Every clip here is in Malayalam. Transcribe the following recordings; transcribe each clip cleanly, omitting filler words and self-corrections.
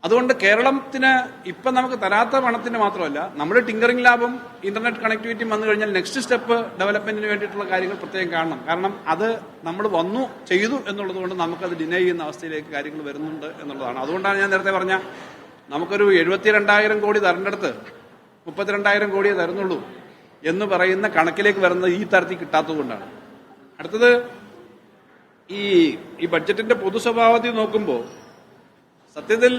അതുകൊണ്ട് കേരളത്തിന് ഇപ്പം നമുക്ക് തരാത്ത പണത്തിന് മാത്രമല്ല, നമ്മുടെ ടിങ്കറിംഗ് ലാബും ഇന്റർനെറ്റ് കണക്ടിവിറ്റിയും വന്നു കഴിഞ്ഞാൽ നെക്സ്റ്റ് സ്റ്റെപ്പ് ഡെവലപ്മെന്റിന് വേണ്ടിയിട്ടുള്ള കാര്യങ്ങൾ പ്രത്യേകം കാണണം. കാരണം അത് നമ്മൾ ചെയ്തു എന്നുള്ളത് കൊണ്ട് നമുക്കത് ഡിനൈ ചെയ്യുന്ന അവസ്ഥയിലേക്ക് കാര്യങ്ങൾ വരുന്നുണ്ട് എന്നുള്ളതാണ്. അതുകൊണ്ടാണ് ഞാൻ നേരത്തെ പറഞ്ഞ നമുക്കൊരു 72,000 കോടി തരേണ്ടടുത്ത് 32,000 കോടിയേ തരുന്നുള്ളൂ എന്ന് പറയുന്ന കണക്കിലേക്ക് വരുന്നത് ഈ തരത്തിൽ കിട്ടാത്തത് കൊണ്ടാണ്. അടുത്തത് ഈ ബഡ്ജറ്റിന്റെ പൊതു സ്വഭാവത്തിൽ നോക്കുമ്പോൾ സത്യത്തിൽ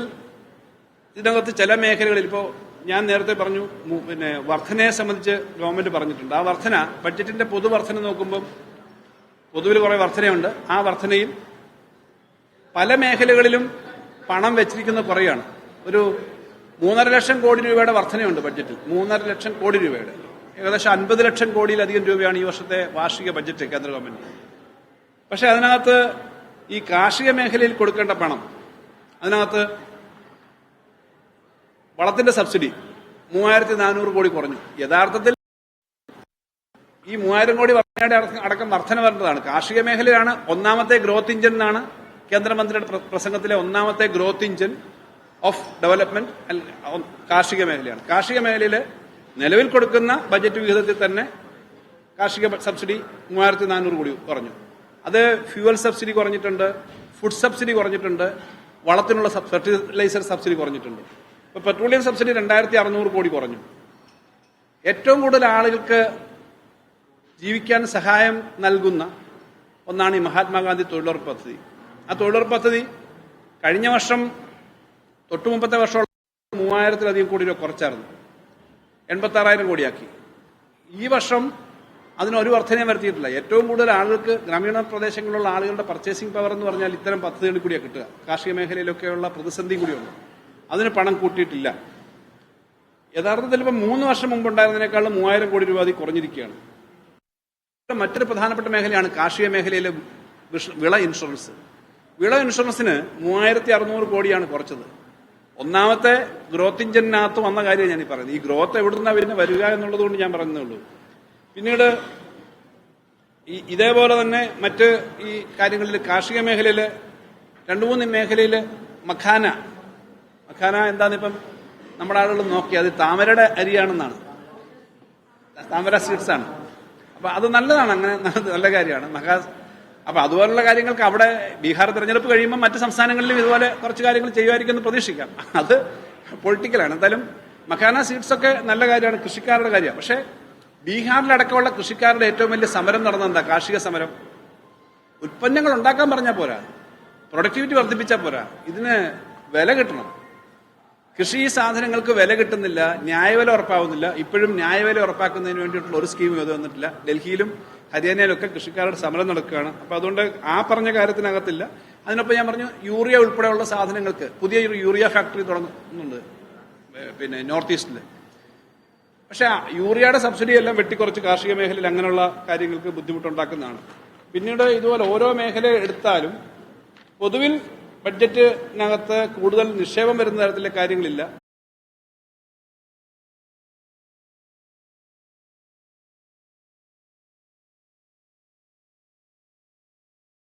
ഇതിനകത്ത് ചില മേഖലകളിൽ ഇപ്പോൾ ഞാൻ നേരത്തെ പറഞ്ഞു, വർധനയെ സംബന്ധിച്ച് ഗവൺമെന്റ് പറഞ്ഞിട്ടുണ്ട്. ആ വർധന ബഡ്ജറ്റിന്റെ പൊതുവർധന നോക്കുമ്പോൾ പൊതുവിൽ കുറെ വർധനയുണ്ട്. ആ വർധനയിൽ പല മേഖലകളിലും പണം വെച്ചിരിക്കുന്ന കുറയാണ്. ഒരു 3.5 ലക്ഷം കോടി രൂപയുടെ വർധനയുണ്ട് ബഡ്ജറ്റിൽ. 3.5 ലക്ഷം കോടി രൂപയുടെ ഏകദേശം 50 ലക്ഷം കോടിയിലധികം രൂപയാണ് ഈ വർഷത്തെ വാർഷിക ബഡ്ജറ്റ് കേന്ദ്ര ഗവൺമെന്റ്. പക്ഷെ അതിനകത്ത് ഈ കാർഷിക മേഖലയിൽ കൊടുക്കേണ്ട പണം, അതിനകത്ത് വളത്തിന്റെ സബ്സിഡി 3,400 കോടി കുറഞ്ഞു. യഥാർത്ഥത്തിൽ ഈ 3,000 കോടി വർധനയുടെ അടക്കം വർധന വരേണ്ടതാണ്. കാർഷിക മേഖലയാണ് ഒന്നാമത്തെ ഗ്രോത്ത് ഇഞ്ചൻ എന്നാണ് കേന്ദ്രമന്ത്രിയുടെ പ്രസംഗത്തിലെ ഒന്നാമത്തെ ഗ്രോത്ത് ഇഞ്ചൻ ഓഫ് ഡെവലപ്മെന്റ് കാർഷിക മേഖലയാണ്. കാർഷിക മേഖലയിൽ നിലവിൽ കൊടുക്കുന്ന ബജറ്റ് വിഹിതത്തിൽ തന്നെ കാർഷിക സബ്സിഡി 3,400 കോടി കുറഞ്ഞു. അത് ഫ്യൂവൽ സബ്സിഡി കുറഞ്ഞിട്ടുണ്ട്, ഫുഡ് സബ്സിഡി കുറഞ്ഞിട്ടുണ്ട്, വളത്തിനുള്ള ഫെർട്ടിലൈസർ സബ്സിഡി കുറഞ്ഞിട്ടുണ്ട്. ഇപ്പൊ പെട്രോളിയം സബ്സിഡി 2,600 കോടി കുറഞ്ഞു. ഏറ്റവും കൂടുതൽ ആളുകൾക്ക് ജീവിക്കാൻ സഹായം നൽകുന്ന ഒന്നാണ് ഈ മഹാത്മാഗാന്ധി തൊഴിലുറപ്പ് പദ്ധതി. ആ തൊഴിലുറപ്പ് പദ്ധതി കഴിഞ്ഞ വർഷം തൊട്ടുമുമ്പത്തെ വർഷം 3,000-ലധികം കോടി രൂപ കുറച്ചായിരുന്നു, 86,000 കോടിയാക്കി. ഈ വർഷം അതിനൊരു വർധനയും വരുത്തിയിട്ടില്ല. ഏറ്റവും കൂടുതൽ ആളുകൾക്ക് ഗ്രാമീണ പ്രദേശങ്ങളിലുള്ള ആളുകളുടെ പർച്ചേസിംഗ് പവർ എന്ന് പറഞ്ഞാൽ ഇത്തരം പദ്ധതികളിൽ കൂടിയാണ് കിട്ടുക. കാർഷിക മേഖലയിലൊക്കെയുള്ള പ്രതിസന്ധി കൂടിയുണ്ട്. അതിന് പണം കൂട്ടിയിട്ടില്ല. യഥാർത്ഥത്തിൽ ഇപ്പം 3 വർഷം മുമ്പ് ഉണ്ടായിരുന്നതിനേക്കാളും 3,000 കോടി രൂപ അതിൽ കുറഞ്ഞിരിക്കുകയാണ്. മറ്റൊരു പ്രധാനപ്പെട്ട മേഖലയാണ് കാർഷിക മേഖലയിലെ വിള ഇൻഷുറൻസ്. വിള ഇൻഷുറൻസിന് 3,600 കോടിയാണ് കുറച്ചത്. ഒന്നാമത്തെ ഗ്രോത്ത് ഇഞ്ചിനകത്ത് വന്ന കാര്യമാണ് ഞാനീ പറയുന്നത്. ഈ ഗ്രോത്ത് എവിടുന്നാ പിന്നെ വരിക എന്നുള്ളത് കൊണ്ട് ഞാൻ പറയുന്നേ ഉള്ളൂ. പിന്നീട് ഇതേപോലെ തന്നെ മറ്റ് ഈ കാര്യങ്ങളിൽ കാർഷിക മേഖലയിൽ 2-3 മേഖലയിൽ മഖാന എന്താന്നിപ്പം നമ്മുടെ ആളുകൾ നോക്കി, അത് താമരയുടെ അരിയാണെന്നാണ്, താമര സീഡ്സ് ആണ്. അപ്പൊ അത് നല്ലതാണ്, അങ്ങനെ നല്ല കാര്യമാണ്. അപ്പൊ അതുപോലുള്ള കാര്യങ്ങൾക്ക് അവിടെ ബീഹാർ തെരഞ്ഞെടുപ്പ് കഴിയുമ്പോൾ മറ്റ് സംസ്ഥാനങ്ങളിലും ഇതുപോലെ കുറച്ച് കാര്യങ്ങൾ ചെയ്യുമായിരിക്കുമെന്ന് പ്രതീക്ഷിക്കാം. അത് പൊളിറ്റിക്കലാണ്. എന്തായാലും മഖാന സീഡ്സ് ഒക്കെ നല്ല കാര്യമാണ്, കൃഷിക്കാരുടെ കാര്യമാണ്. പക്ഷേ ബീഹാറിലടക്കമുള്ള കൃഷിക്കാരുടെ ഏറ്റവും വലിയ സമരം നടന്നെന്താ? കാർഷിക സമരം. ഉൽപ്പന്നങ്ങൾ ഉണ്ടാക്കാൻ പറഞ്ഞാൽ പോരാ, പ്രൊഡക്ടിവിറ്റി വർദ്ധിപ്പിച്ചാൽ പോരാ, ഇതിന് വില കിട്ടണം. കൃഷി സാധനങ്ങൾക്ക് വില കിട്ടുന്നില്ല, ന്യായവില ഉറപ്പാവുന്നില്ല. ഇപ്പോഴും ന്യായവില ഉറപ്പാക്കുന്നതിന് വേണ്ടിയിട്ടുള്ള ഒരു സ്കീമും ഇത് വന്നിട്ടില്ല. ഡൽഹിയിലും ഹരിയാനയിലൊക്കെ കൃഷിക്കാരുടെ സമരം നടക്കുകയാണ്. അപ്പൊ അതുകൊണ്ട് ആ പറഞ്ഞ കാര്യത്തിനകത്തില്ല. അതിനൊപ്പം ഞാൻ പറഞ്ഞു, യൂറിയ ഉൾപ്പെടെയുള്ള സാധനങ്ങൾക്ക് പുതിയ യൂറിയ ഫാക്ടറി തുടങ്ങുന്നുണ്ട് നോർത്ത് ഈസ്റ്റിൽ. പക്ഷെ യൂറിയയുടെ സബ്സിഡി എല്ലാം വെട്ടിക്കുറച്ച് കാർഷിക മേഖലയിൽ അങ്ങനെയുള്ള കാര്യങ്ങൾക്ക് ബുദ്ധിമുട്ടുണ്ടാക്കുന്നതാണ്. പിന്നീട് ഇതുപോലെ ഓരോ മേഖല എടുത്താലും പൊതുവിൽ ബഡ്ജറ്റിനകത്ത് കൂടുതൽ നിക്ഷേപം വരുന്ന തരത്തിലെ കാര്യങ്ങളില്ല.